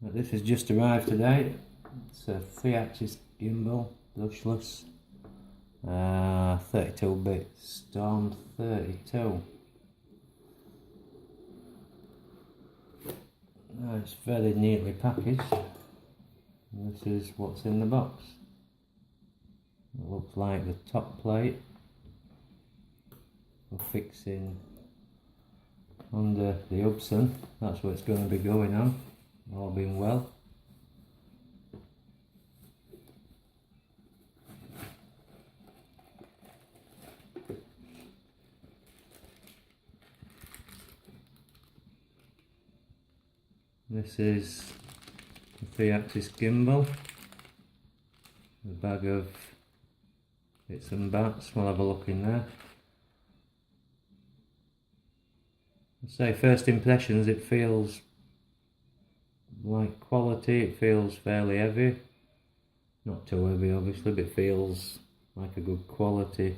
This has just arrived today. It's a 3-axis gimbal, brushless, 32-bit Storm32. It's very neatly packaged. And this is what's in the box. It looks like the top plate for fixing under the Hubsan. That's what it's going to be going on, all being well. This is the 3-axis gimbal, a bag of bits and bats. We'll have a look in there. I'd say first impressions, it feels like quality. It feels fairly heavy, not too heavy obviously, but it feels like a good quality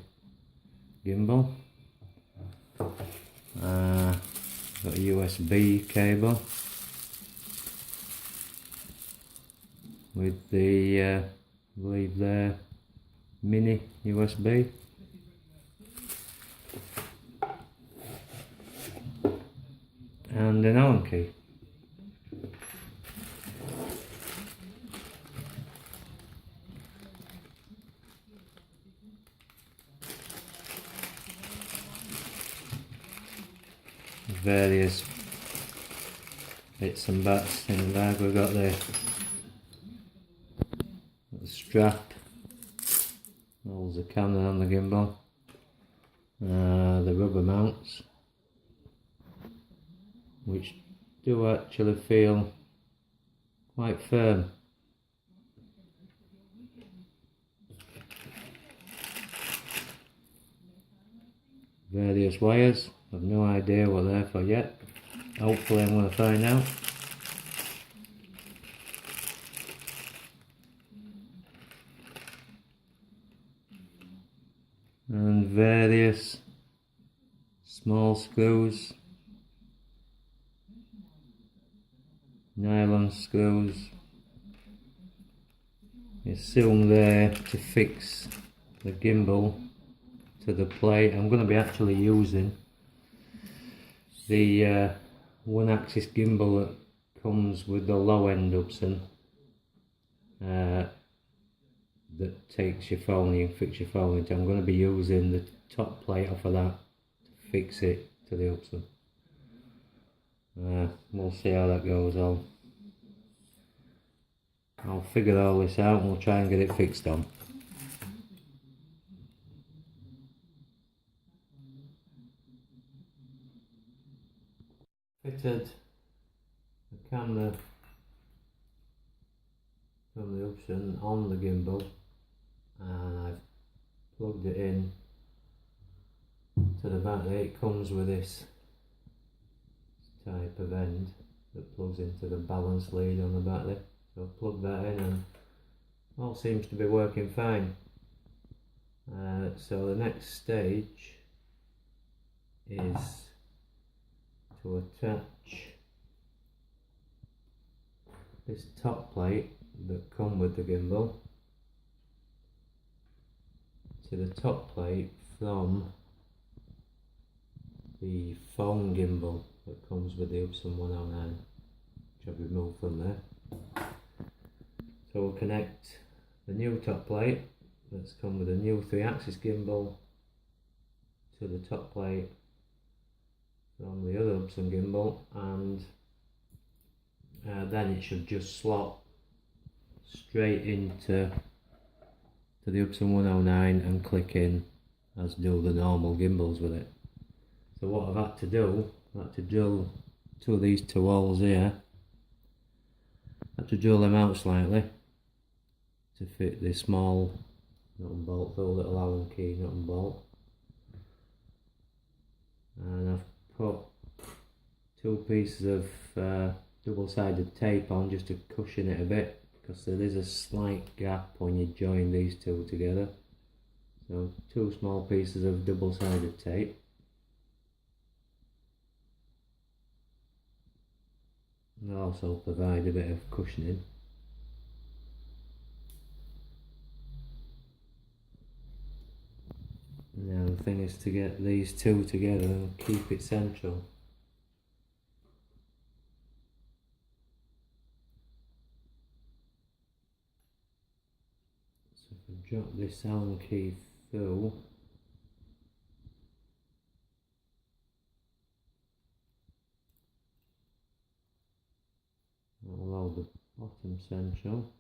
gimbal. Got a USB cable with the I believe they're mini USB. And an Allen key. Various bits and bats in the bag. We've got the strap, holds the camera on the gimbal, the rubber mounts, which do actually feel quite firm. Various wires, I've no idea what they're for yet. Hopefully I'm going to find out. And various small screws, nylon screws. I assume they're to fix the gimbal to the plate. I'm going to be actually using the 1-axis gimbal that comes with the low end Hubsan, that takes your phone, you can fix your phone into. I'm going to be using the top plate off of that to fix it to the Hubsan. We'll see how that goes. I'll figure all this out and we'll try and get it fixed on. Fitted the camera from the Hubsan on the gimbal, and I've plugged it in to the battery. It comes with this type of end that plugs into the balance lead on the battery. So I've plugged that in and all seems to be working fine. So the next stage is to attach this top plate that come with the gimbal to the top plate from the phone gimbal that comes with the Hubsan 109, which I've removed from there. So we'll connect the new top plate that's come with a new 3-axis gimbal to the top plate from the other Hubsan gimbal, and then it should just slot straight into the Hubsan 109 and click in as do the normal gimbals with it. So what I've had to do, I've had to drill two of these two holes here. I had to drill them out slightly to fit the small nut and bolt, the little Allen key nut and bolt. And I've put 2 pieces of double-sided tape on just to cushion it a bit, because there is a slight gap when you join these two together. So 2 small pieces of double-sided tape. and also provide a bit of cushioning. Now the thing is to get these two together and keep it central. So if I drop this Allen key through, I'll hold the bottom central.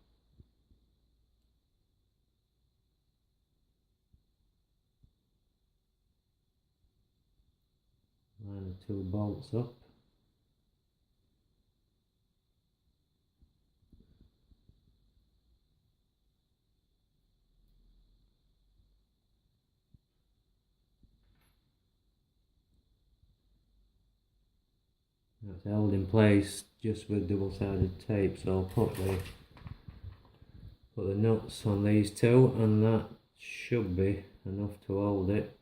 Line the two bolts up. That's held in place just with double-sided tape, so I'll put the nuts on these two, and that should be enough to hold it.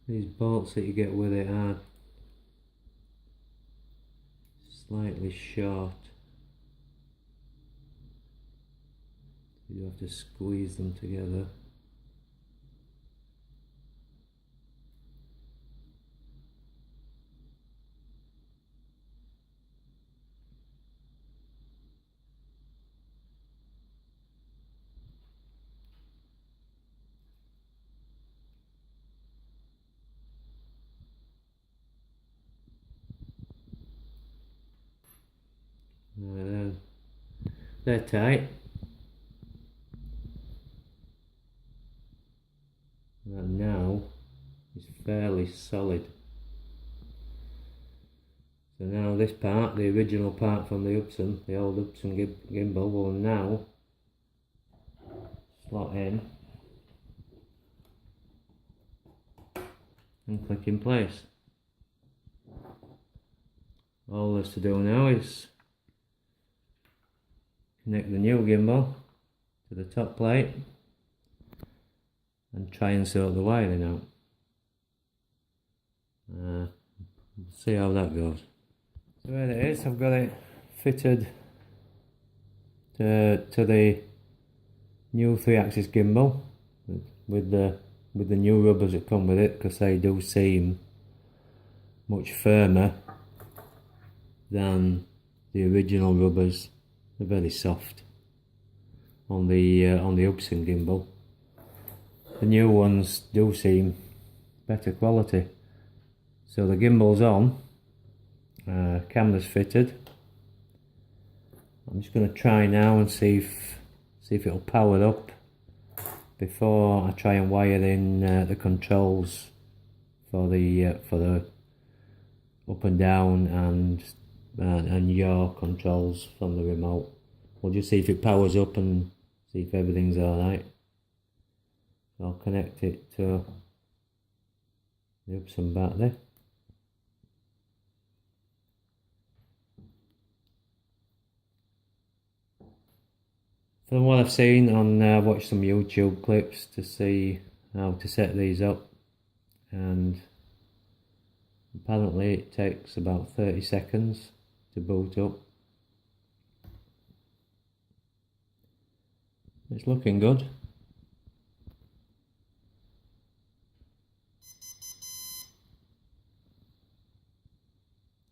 These bolts that you get with it are slightly short. You have to squeeze them together. They're tight. And now it's fairly solid. So now this part, the original part from the Hubsan, the old Hubsan gimbal, will now slot in and click in place. All there's to do now is connect the new gimbal to the top plate and try and sort the wiring out. See how that goes. So there it is, I've got it fitted to the new 3-axis gimbal with the new rubbers that come with it, because they do seem much firmer than the original rubbers. They're very soft on the Hubsan gimbal. The new ones do seem better quality. So the gimbal's on, camera's fitted. I'm just going to try now and see if it'll power up before I try and wire in the controls for the up and down and yaw controls from the remote. We'll just see if it powers up and see if everything's alright. I'll connect it to the Hubsan battery. From what I've seen on watched some YouTube clips to see how to set these up, and apparently it takes about 30 seconds to boot up. It's looking good.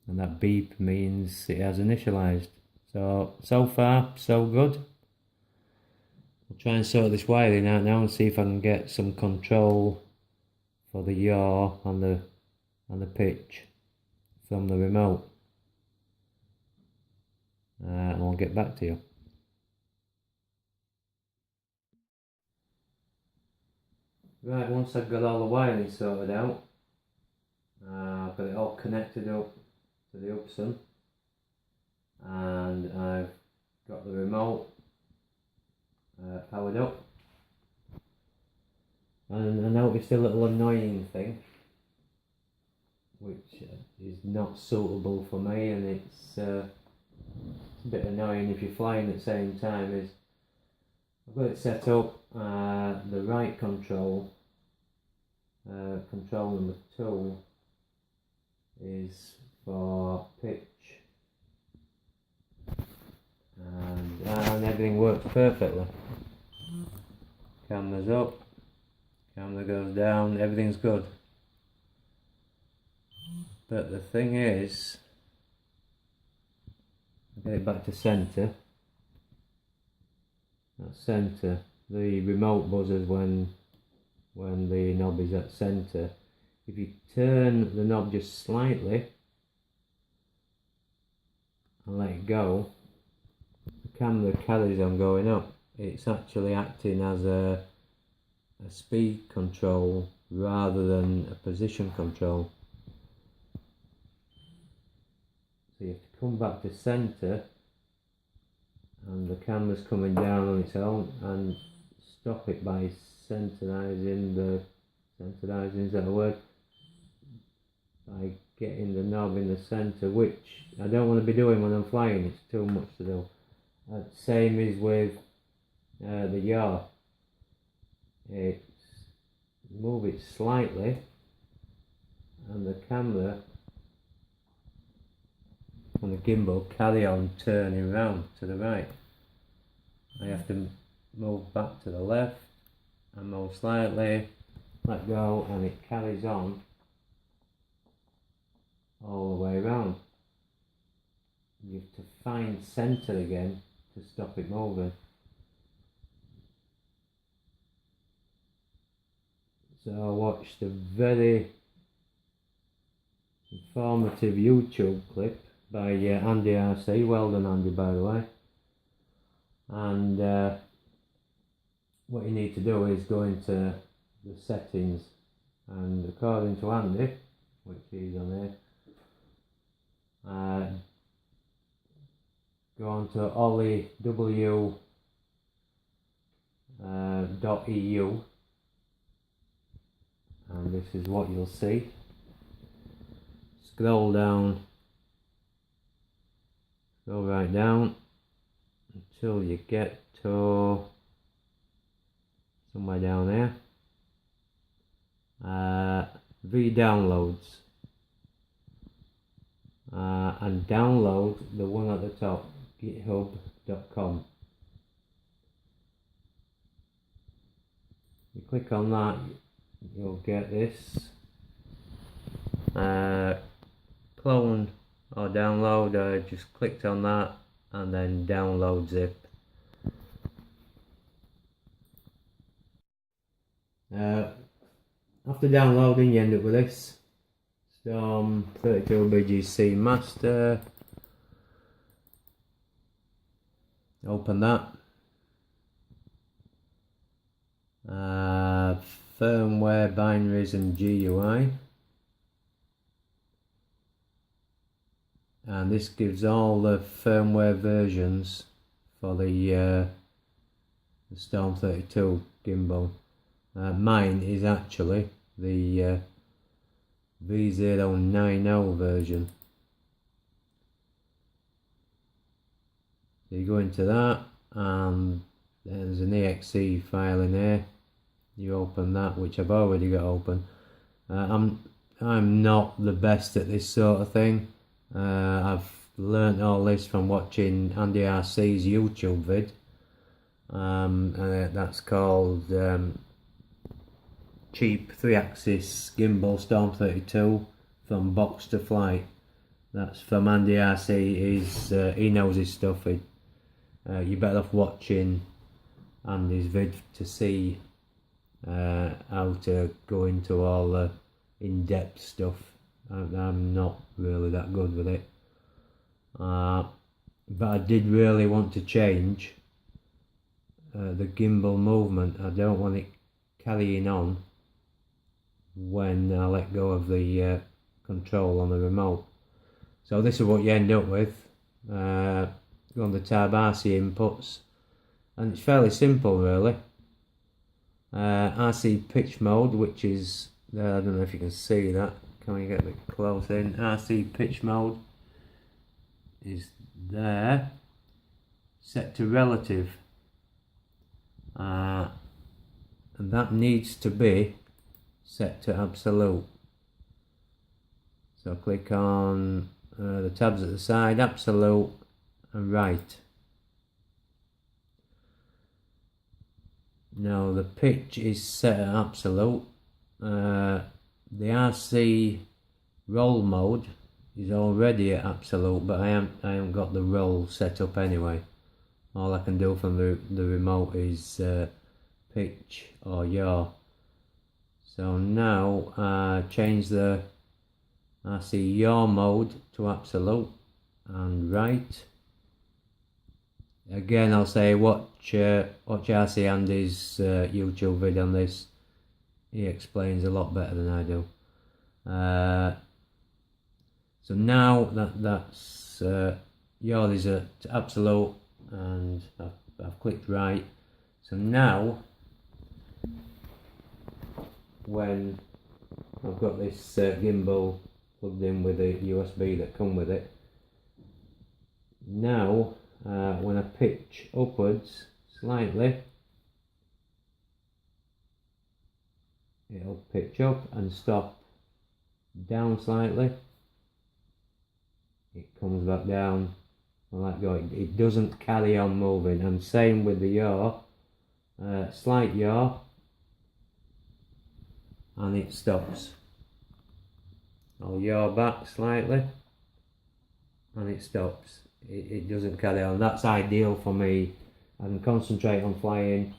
And that beep means it has initialized. So far, so good. I'll try and sort this wiring out now and see if I can get some control for the yaw and the pitch from the remote. And I'll get back to you. Right, once I've got all the wiring sorted out, I've got it all connected up to the Hubsan, and I've got the remote powered up. And I noticed a little annoying thing, which is not suitable for me, and it's a bit annoying if you're flying at the same time. Is I've got it set up, the right control, control number 2 is for pitch, and everything works perfectly. Camera's up, camera goes down, everything's good. But the thing is, I'll get it back to centre. At centre, the remote buzzes when the knob is at centre. If you turn the knob just slightly and let it go, the camera carries on going up. It's actually acting as a speed control rather than a position control. So you have to come back to centre, and the camera's coming down on its own, and stop it by centerising is that a word? By getting the knob in the centre, which I don't want to be doing when I'm flying, it's too much to do. Same is with the yaw. Move it slightly, and the camera and the gimbal carry on turning round to the right. I have to move back to the left and move slightly, let go, and it carries on all the way around. You have to find centre again to stop it moving. So I watched a very informative YouTube clip by AndyRC. Well done, Andy, by the way. And what you need to do is go into the settings, and according to Andy, which is on here, go on to ollie.eu, and this is what you'll see. Scroll down, go right down until you get to somewhere down there. V-downloads, and download the one at the top, github.com. You click on that, you'll get this. Clone or download. I just clicked on that and then download zip. After downloading, you end up with this Storm32 BGC master. Open that. Firmware, binaries and GUI. And this gives all the firmware versions for the Storm32 gimbal. Mine is actually the V090 version. So you go into that, and there's an exe file in there. You open that, which I've already got open. I'm not the best at this sort of thing. I've learnt all this from watching AndyRC's YouTube vid, and that's called Cheap 3-axis Gimbal Storm32 from box to flight. That's from AndyRC. He knows his stuff. You're better off watching Andy's vid to see how to go into all the in-depth stuff. I'm not really that good with it, but I did really want to change the gimbal movement. I don't want it carrying on when I let go of the control on the remote. So this is what you end up with on the tab RC inputs, and it's fairly simple really. RC pitch mode, which is there, I don't know if you can see that, can we get a bit close in? RC pitch mode is there, set to relative, and that needs to be set to absolute. So click on the tabs at the side, absolute and right. Now the pitch is set at absolute. The RC roll mode is already at absolute, but I haven't got the roll set up anyway. All I can do from the remote is pitch or yaw. So now change the RC yaw mode to absolute and right. Again, I'll say watch RC Andy's YouTube video on this. He explains a lot better than I do. So now that's yaw is at absolute, and I've clicked right. So now, when I've got this gimbal plugged in with the USB that come with it, now when I pitch upwards slightly, it'll pitch up and stop. Down slightly, it comes back down. I let go. It doesn't carry on moving. And same with the yaw. Slight yaw, and it stops. I'll yaw back slightly, and it stops. It doesn't carry on. That's ideal for me. I can concentrate on flying,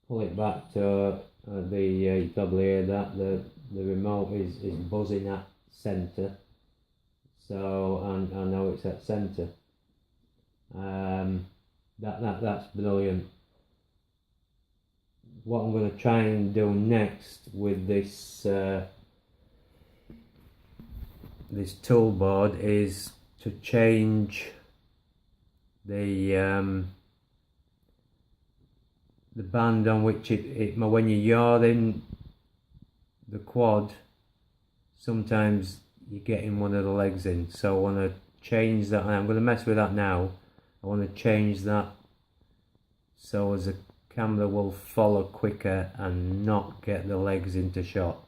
pull it back to you probably hear that the remote is buzzing at centre, so and I know it's at centre. That's brilliant. What I'm going to try and do next with this this toolboard is to change the band on which when you're yawing the quad, sometimes you're getting one of the legs in. So I want to change that, and I'm going to mess with that now. I want to change that so as the camera will follow quicker and not get the legs into shot.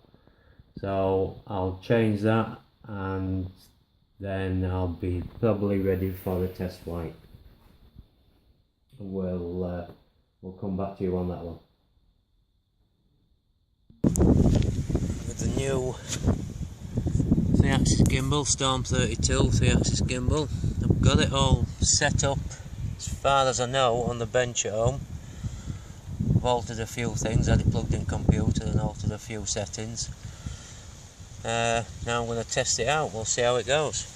So I'll change that, and then I'll be probably ready for a test flight. We'll come back to you on that one. With the new 3-axis gimbal, Storm32 3-axis gimbal, I've got it all set up as far as I know on the bench at home. I've altered a few things, had it plugged in computer and altered a few settings. Now I'm going to test it out, we'll see how it goes.